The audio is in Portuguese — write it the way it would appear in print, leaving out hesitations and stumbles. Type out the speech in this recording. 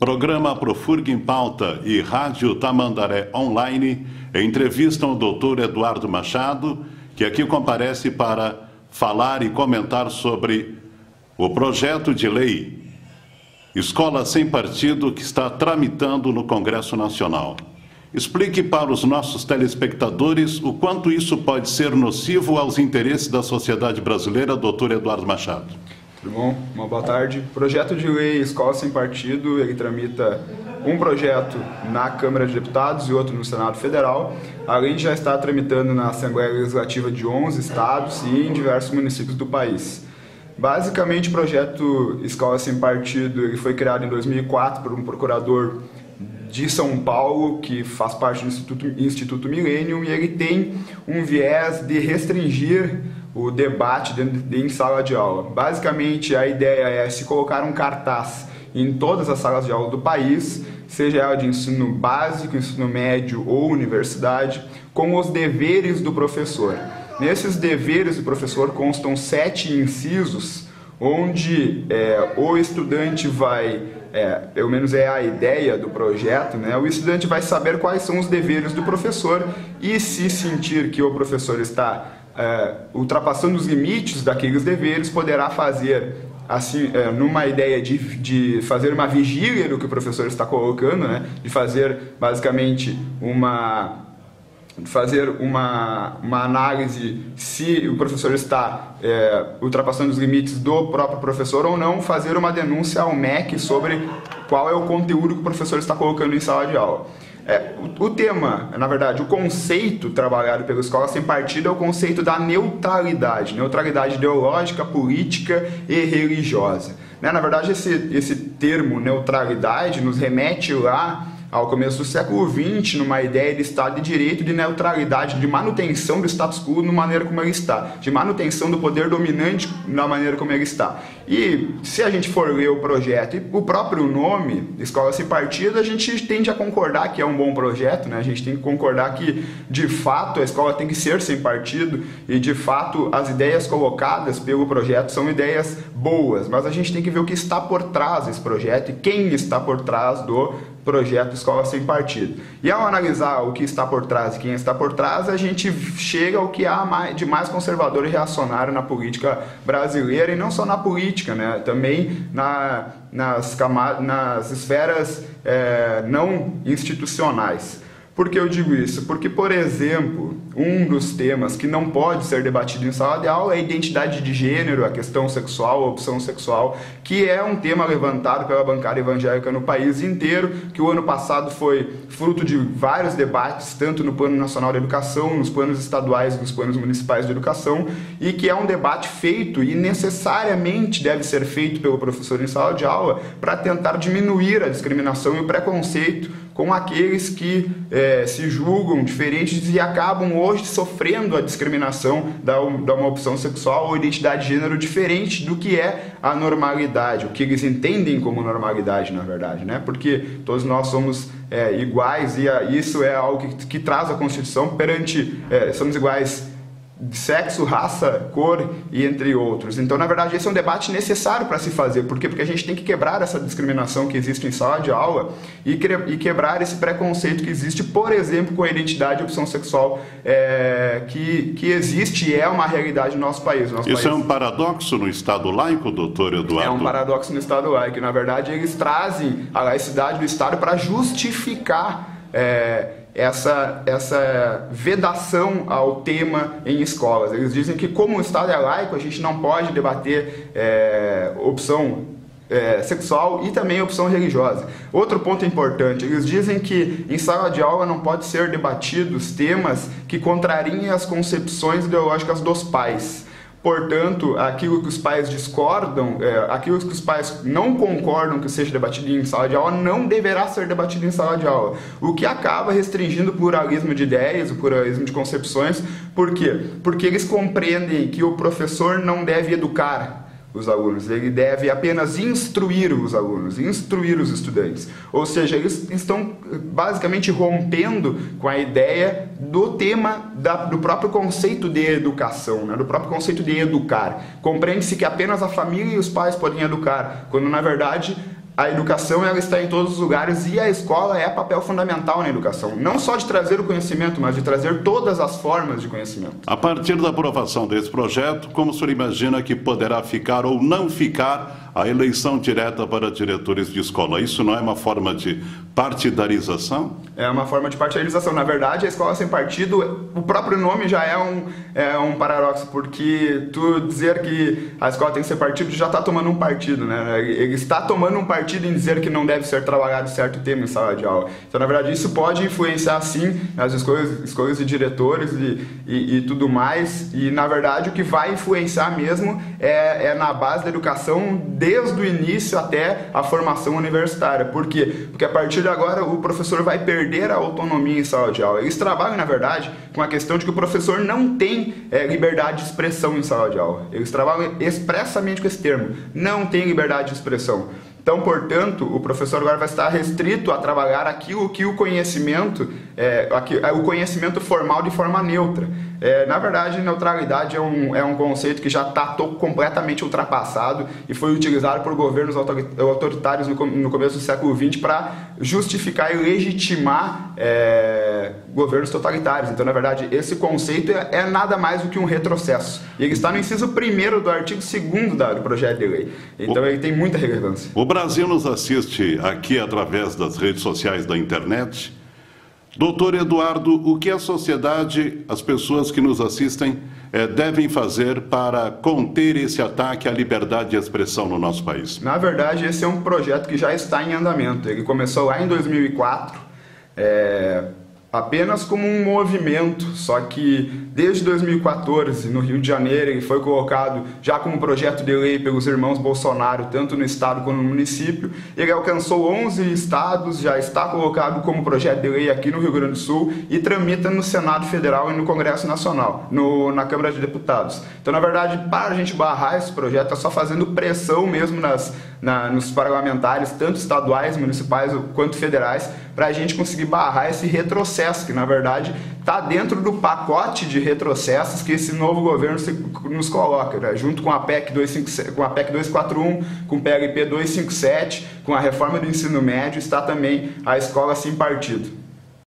Programa Profurg em Pauta e Rádio Tamandaré Online entrevistam o doutor Eduardo Machado, que aqui comparece para falar e comentar sobre o projeto de lei Escola Sem Partido que está tramitando no Congresso Nacional. Explique para os nossos telespectadores o quanto isso pode ser nocivo aos interesses da sociedade brasileira, doutor Eduardo Machado. Tudo bom? Uma boa tarde. O projeto de lei Escola Sem Partido, ele tramita um projeto na Câmara de Deputados e outro no Senado Federal, além de já estar tramitando na Assembleia Legislativa de 11 estados e em diversos municípios do país. Basicamente, o projeto Escola Sem Partido ele foi criado em 2004 por um procurador de São Paulo, que faz parte do Instituto Millennium, e ele tem um viés de restringir o debate em sala de aula. Basicamente, a ideia é se colocar um cartaz em todas as salas de aula do país, seja ela de ensino básico, ensino médio ou universidade, com os deveres do professor. Nesses deveres do professor constam 7 incisos, onde o estudante vai, pelo menos é a ideia do projeto, né? O estudante vai saber quais são os deveres do professor e, se sentir que o professor está ultrapassando os limites daqueles deveres, poderá fazer, assim, numa ideia de fazer uma vigília do que o professor está colocando, né? De fazer basicamente uma análise se o professor está ultrapassando os limites do próprio professor ou não, fazer uma denúncia ao MEC sobre qual é o conteúdo que o professor está colocando em sala de aula. O tema, na verdade, o conceito trabalhado pela Escola Sem Partido é o conceito da neutralidade ideológica, política e religiosa. Na verdade, esse termo neutralidade nos remete lá ao começo do século XX, numa ideia de Estado de Direito, de neutralidade, de manutenção do status quo na maneira como ele está, de manutenção do poder dominante na maneira como ele está. E se a gente for ler o projeto e o próprio nome, Escola Sem Partido, a gente tende a concordar que é um bom projeto, né? A gente tem que concordar que, de fato, a escola tem que ser sem partido e, de fato, as ideias colocadas pelo projeto são ideias boas, mas a gente tem que ver o que está por trás desse projeto e quem está por trás do projeto Escola Sem Partido. E ao analisar o que está por trás e quem está por trás, a gente chega ao que há de mais conservador e reacionário na política brasileira, e não só na política, né? Também nas esferas não institucionais. Por que eu digo isso? Porque, por exemplo, um dos temas que não pode ser debatido em sala de aula é a identidade de gênero, a questão sexual, a opção sexual, que é um tema levantado pela bancada evangélica no país inteiro, que o ano passado foi fruto de vários debates, tanto no Plano Nacional de Educação, nos planos estaduais e nos planos municipais de educação, e que é um debate feito e necessariamente deve ser feito pelo professor em sala de aula para tentar diminuir a discriminação e o preconceito com aqueles que se julgam diferentes e acabam hoje sofrendo a discriminação da uma opção sexual ou identidade de gênero diferente do que é a normalidade, o que eles entendem como normalidade, na verdade, né? Porque todos nós somos iguais e isso é algo que traz a Constituição perante, somos iguais de sexo, raça, cor e entre outros. Então, na verdade, esse é um debate necessário para se fazer. Por quê? Porque a gente tem que quebrar essa discriminação que existe em sala de aula e quebrar esse preconceito que existe, por exemplo, com a identidade e opção sexual que existe e é uma realidade no nosso país. Isso é um paradoxo no Estado laico, doutor Eduardo? É um paradoxo no Estado laico. Na verdade, eles trazem a laicidade do Estado para justificar essa vedação ao tema em escolas. Eles dizem que, como o Estado é laico, a gente não pode debater opção sexual e também opção religiosa. Outro ponto importante, eles dizem que em sala de aula não pode ser debatidos temas que contrariem as concepções ideológicas dos pais. Portanto, aquilo que os pais discordam, aquilo que os pais não concordam que seja debatido em sala de aula, não deverá ser debatido em sala de aula. O que acaba restringindo o pluralismo de ideias, o pluralismo de concepções. Por quê? Porque eles compreendem que o professor não deve educar os alunos, ele deve apenas instruir os alunos, instruir os estudantes. Ou seja, eles estão basicamente rompendo com a ideia do tema do próprio conceito de educação, né? Do próprio conceito de educar. Compreende-se que apenas a família e os pais podem educar, quando na verdade a educação ela está em todos os lugares e a escola é papel fundamental na educação. Não só de trazer o conhecimento, mas de trazer todas as formas de conhecimento. A partir da aprovação desse projeto, como o senhor imagina que poderá ficar ou não ficar a eleição direta para diretores de escola? Isso não é uma forma de partidarização? É uma forma de partidarização. Na verdade, a escola sem partido, o próprio nome já é um paradoxo, porque tu dizer que a escola tem que ser partido, já está tomando um partido, né? Ele está tomando um partido em dizer que não deve ser trabalhado certo tema em sala de aula. Então, na verdade, isso pode influenciar, sim, nas escolhas de diretores e tudo mais. E, na verdade, o que vai influenciar mesmo é na base da educação, desde o início até a formação universitária. Por quê? Porque a partir de agora o professor vai perder a autonomia em sala de aula. Eles trabalham, na verdade, com a questão de que o professor não tem liberdade de expressão em sala de aula. Eles trabalham expressamente com esse termo. Não tem liberdade de expressão. Então, portanto, o professor agora vai estar restrito a trabalhar aquilo que o conhecimento formal de forma neutra. Na verdade, neutralidade é um conceito que já está completamente ultrapassado e foi utilizado por governos autoritários no começo do século XX para justificar e legitimar governos totalitários. Então, na verdade, esse conceito é nada mais do que um retrocesso. E ele está no inciso 1º do artigo 2º do projeto de lei. Então, ele tem muita relevância. O Brasil nos assiste aqui através das redes sociais da internet. Doutor Eduardo, o que a sociedade, as pessoas que nos assistem, devem fazer para conter esse ataque à liberdade de expressão no nosso país? Na verdade, esse é um projeto que já está em andamento. Ele começou lá em 2004, apenas como um movimento, só que desde 2014, no Rio de Janeiro, ele foi colocado já como projeto de lei pelos irmãos Bolsonaro, tanto no estado quanto no município. Ele alcançou 11 estados, já está colocado como projeto de lei aqui no Rio Grande do Sul e tramita no Senado Federal e no Congresso Nacional, na Câmara de Deputados. Então, na verdade, para a gente barrar esse projeto, é só fazendo pressão mesmo nos parlamentares, tanto estaduais, municipais quanto federais, para a gente conseguir barrar esse retrocesso, que na verdade está dentro do pacote de retrocessos que esse novo governo nos coloca, né? Junto com a PEC 241, com o PLP 257, com a reforma do ensino médio, está também a escola sem partido.